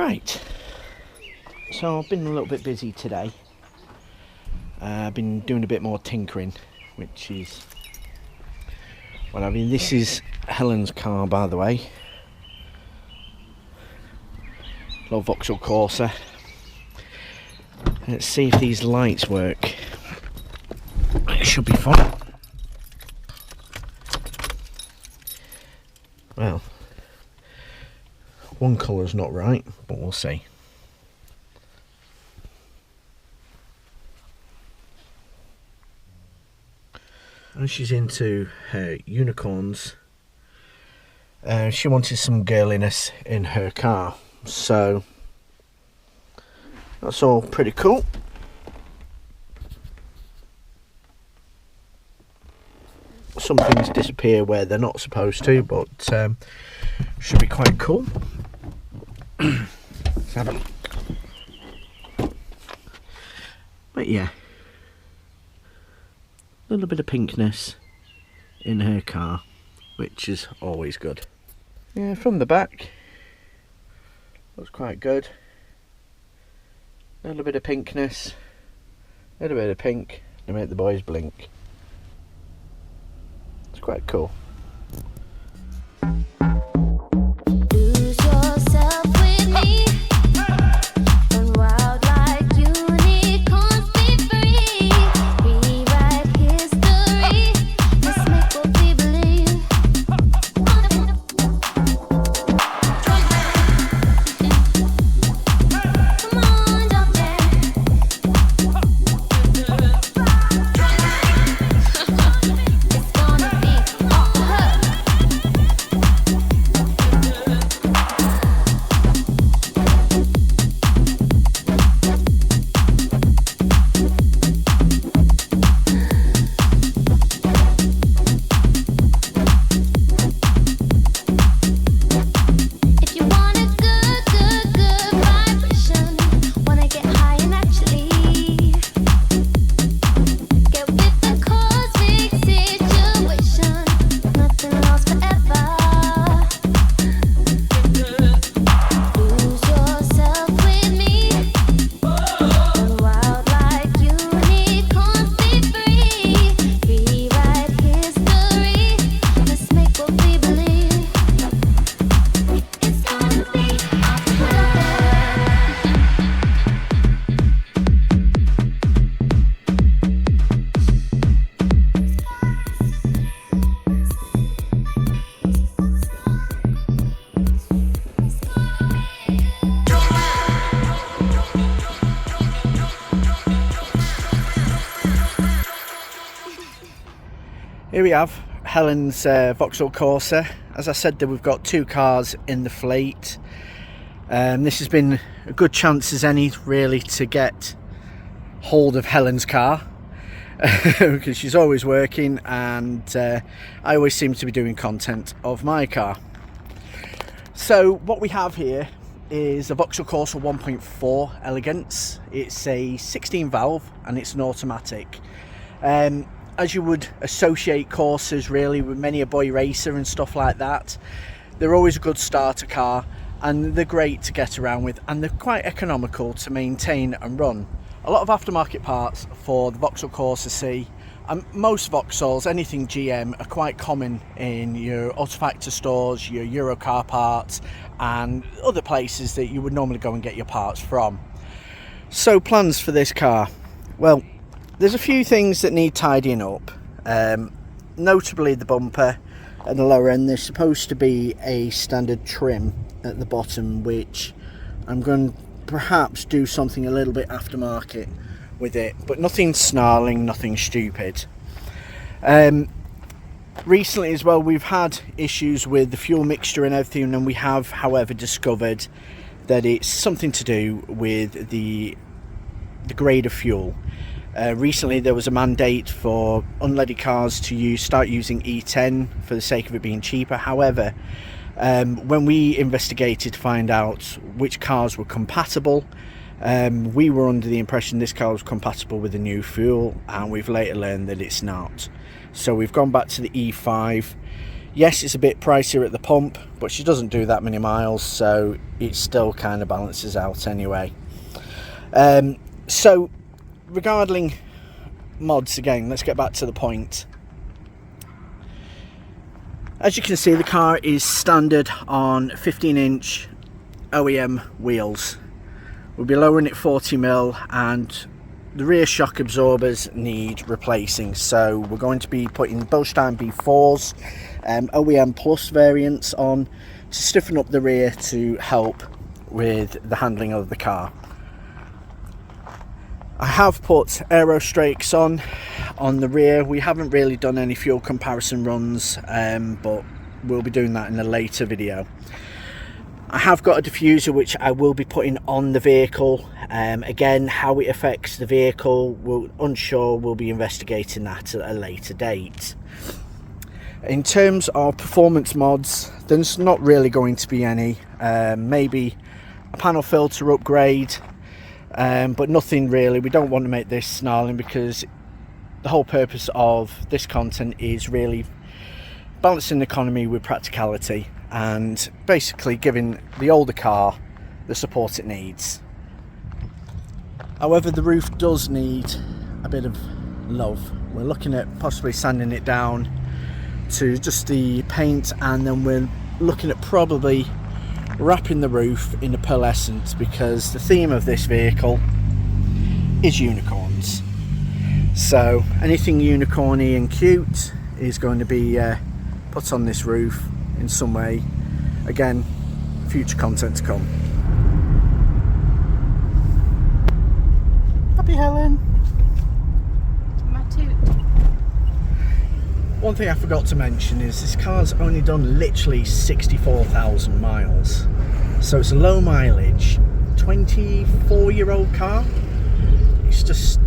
Right, so I've been a little bit busy today. I've been doing a bit more tinkering, which is, well, I mean, this is Helen's car, by the way. Little Vauxhall Corsa. Let's see if these lights work. It should be fun. Well, one colour's not right, but we'll see. And she's into her unicorns. She wanted some girliness in her car, so that's all pretty cool. Some things disappear where they're not supposed to, but should be quite cool. Let's have a look. But yeah, a little bit of pinkness in her car, which is always good. Yeah, from the back looks quite good. A little bit of pinkness, a little bit of pink to make the boys blink. It's quite cool. Here we have Helen's Vauxhall Corsa. As I said, that we've got two cars in the fleet. This has been a good chance as any, really, to get hold of Helen's car because she's always working, and I always seem to be doing content of my car. So what we have here is a Vauxhall Corsa 1.4 Elegance. It's a 16 valve and it's an automatic. As you would associate Corsas really with many a boy racer and stuff like that, they're always a good starter car, and they're great to get around with, and they're quite economical to maintain and run. A lot of aftermarket parts for the Vauxhall Corsa C, and most Vauxhalls, anything GM, are quite common in your Autofactor stores, your Euro car parts, and other places that you would normally go and get your parts from. So plans for this car? Well, there's a few things that need tidying up, notably the bumper at the lower end. There's supposed to be a standard trim at the bottom, which I'm going to perhaps do something a little bit aftermarket with it, but nothing snarling, nothing stupid. Recently as well, we've had issues with the fuel mixture and everything, and we have, however, discovered that it's something to do with the grade of fuel. Recently there was a mandate for unleaded cars to start using E10 for the sake of it being cheaper. However, when we investigated to find out which cars were compatible, we were under the impression this car was compatible with the new fuel, and we've later learned that it's not. So we've gone back to the E5. Yes, it's a bit pricier at the pump, but she doesn't do that many miles, so it still kind of balances out anyway. So regarding mods, again, let's get back to the point. As you can see, the car is standard on 15-inch OEM wheels. We'll be lowering it 40mm, and the rear shock absorbers need replacing, so we're going to be putting Bilstein B4s, OEM Plus variants on to stiffen up the rear to help with the handling of the car. I have put aero strakes on the rear. We haven't really done any fuel comparison runs, but we'll be doing that in a later video. I have got a diffuser which I will be putting on the vehicle. Again, how it affects the vehicle, we're unsure. We'll be investigating that at a later date. In terms of performance mods, there's not really going to be any. Maybe a panel filter upgrade, but nothing really. We don't want to make this snarling, because the whole purpose of this content is really balancing economy with practicality and basically giving the older car the support it needs. However, the roof does need a bit of love. We're looking at possibly sanding it down to just the paint, and then we're looking at probably wrapping the roof in a pearlescent, because the theme of this vehicle is unicorns. So anything unicorny and cute is going to be put on this roof in some way. Again, future content to come. Happy Helen. My toot. One thing I forgot to mention is this car's only done literally 64,000 miles. So it's a low mileage, 24-year-old car. It's just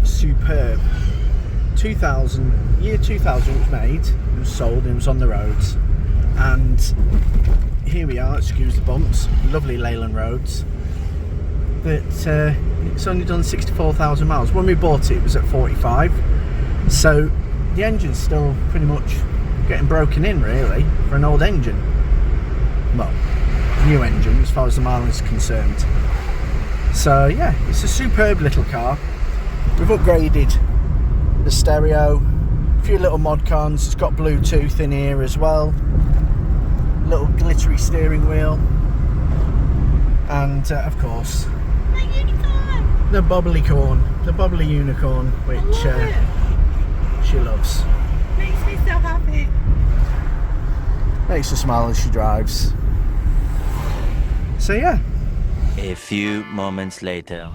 superb. Year 2000 it was made, it was sold, it was on the roads. And here we are, excuse the bumps, lovely Leyland roads. But it's only done 64,000 miles. When we bought it, it was at 45. So the engine's still pretty much getting broken in, really, for an old engine. Well, new engine as far as the mileage is concerned. So yeah, it's a superb little car. We've upgraded the stereo, a few little mod cons. It's got Bluetooth in here as well, little glittery steering wheel, and of course the bubbly unicorn, which she loves. Makes me so happy. Makes her smile as she drives. So yeah. A few moments later.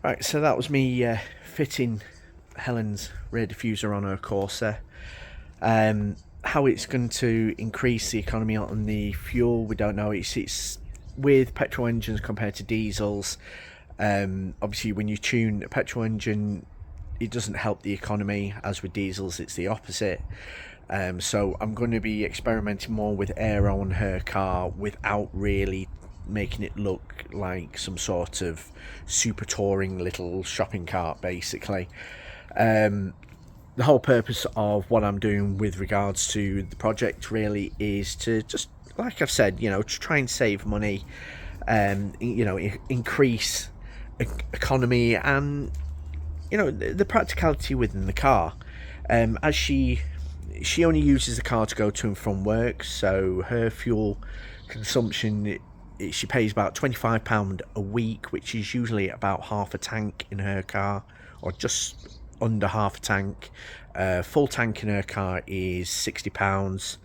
Right, so that was me fitting Helen's rear diffuser on her Corsa. How it's going to increase the economy on the fuel, we don't know. It's with petrol engines compared to diesels. Obviously, when you tune a petrol engine, it doesn't help the economy. As with diesels, it's the opposite. So I'm going to be experimenting more with air on her car without really making it look like some sort of super touring little shopping cart, basically. The whole purpose of what I'm doing with regards to the project really is to just, like I've said, to try and save money, increase economy and, the practicality within the car. As she only uses the car to go to and from work, so her fuel consumption, she pays about £25 a week, which is usually about half a tank in her car, or just under half a tank. Full tank in her car is £60,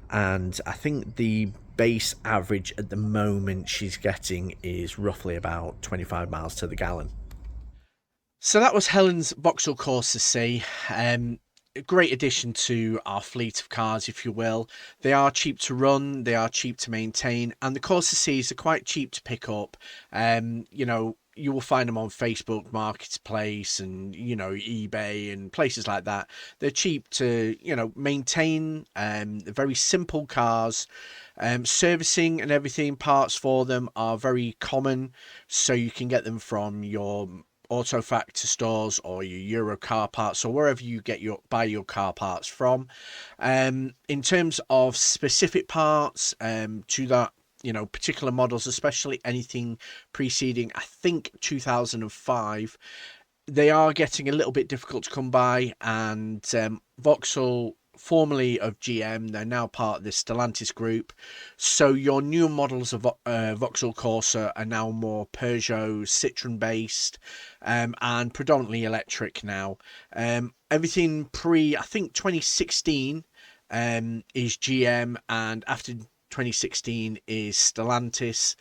and I think the base average at the moment she's getting is roughly about 25 miles to the gallon. So that was Helen's Vauxhall Corsa C. A great addition to our fleet of cars, if you will. They are cheap to run, they are cheap to maintain, and the Corsa Cs are quite cheap to pick up. You will find them on Facebook Marketplace and, eBay and places like that. They're cheap to, maintain. They're very simple cars. Servicing and everything, parts for them are very common, so you can get them from your auto factor stores or your Euro car parts or wherever you buy your car parts from. In terms of specific parts, to that, particular models, especially anything preceding, I think, 2005, they are getting a little bit difficult to come by. And Vauxhall, formerly of GM, they're now part of the Stellantis group, so your newer models of Vauxhall Corsa are now more Peugeot, Citroen based, and predominantly electric now. Everything pre, I think, 2016 is GM, and after 2016 is Stellantis.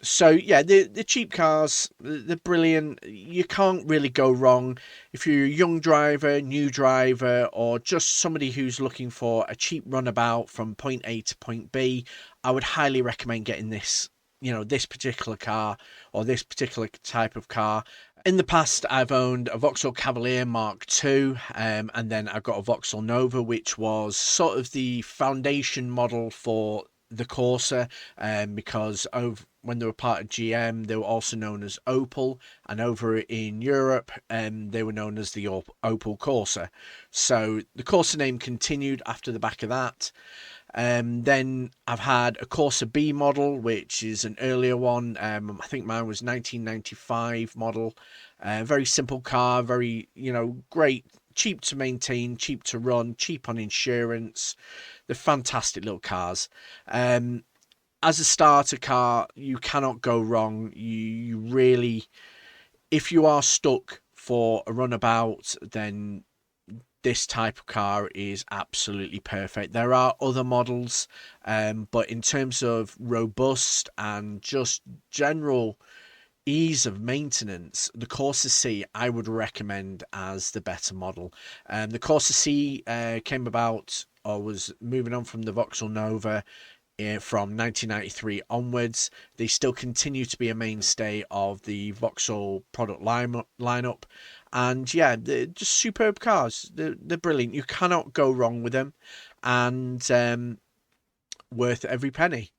So yeah, the cheap cars, they're brilliant. You can't really go wrong if you're a young driver, new driver, or just somebody who's looking for a cheap runabout from point A to point B. I would highly recommend getting this, this particular car or this particular type of car. In the past, I've owned a Vauxhall Cavalier Mark II, and then I've got a Vauxhall Nova, which was sort of the foundation model for the Corsa, because when they were part of GM, they were also known as Opel, and over in Europe, they were known as the Opel Corsa. So the Corsa name continued after the back of that. Then I've had a Corsa B model, which is an earlier one. I think mine was 1995 model. Very simple car, very, great, cheap to maintain, cheap to run, cheap on insurance. They're fantastic little cars. As a starter car, you cannot go wrong. You really, if you are stuck for a runabout, then this type of car is absolutely perfect. There are other models, but in terms of robust and just general ease of maintenance, the Corsa C I would recommend as the better model. The Corsa C came about, or was moving on from the Vauxhall Nova from 1993 onwards. They still continue to be a mainstay of the Vauxhall product lineup. And yeah, they're just superb cars. They're brilliant. You cannot go wrong with them, and worth every penny.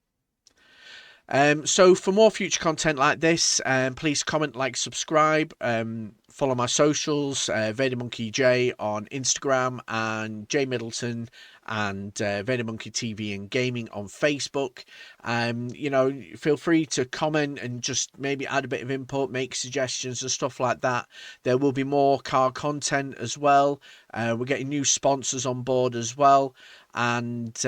So for more future content like this, please comment, like, subscribe, follow my socials, Vader Monkey J on Instagram, and J Middleton and Vader Monkey TV and Gaming on Facebook. Feel free to comment and just maybe add a bit of input, make suggestions and stuff like that. There will be more car content as well. We're getting new sponsors on board as well, and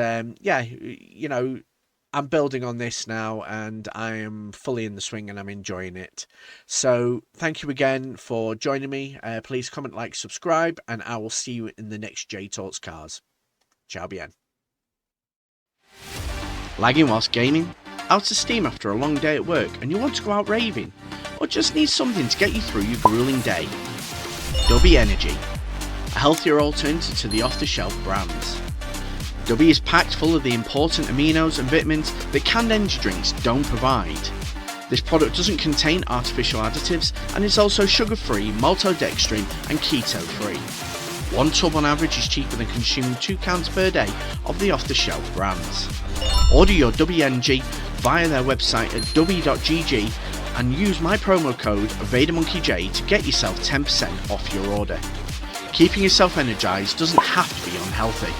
I'm building on this now, and I am fully in the swing and I'm enjoying it. So thank you again for joining me. Please comment, like, subscribe, and I will see you in the next J Talks Cars. Ciao bien. Lagging whilst gaming? Out of steam after a long day at work and you want to go out raving? Or just need something to get you through your grueling day? Dubby Energy, a healthier alternative to the off-the-shelf brands. Dubby is packed full of the important aminos and vitamins that canned energy drinks don't provide. This product doesn't contain artificial additives and is also sugar-free, maltodextrin and keto-free. One tub on average is cheaper than consuming 2 cans per day of the off-the-shelf brands. Order your Dubby Energy via their website at dubby.gg and use my promo code VaderMonkeyJ to get yourself 10% off your order. Keeping yourself energised doesn't have to be unhealthy.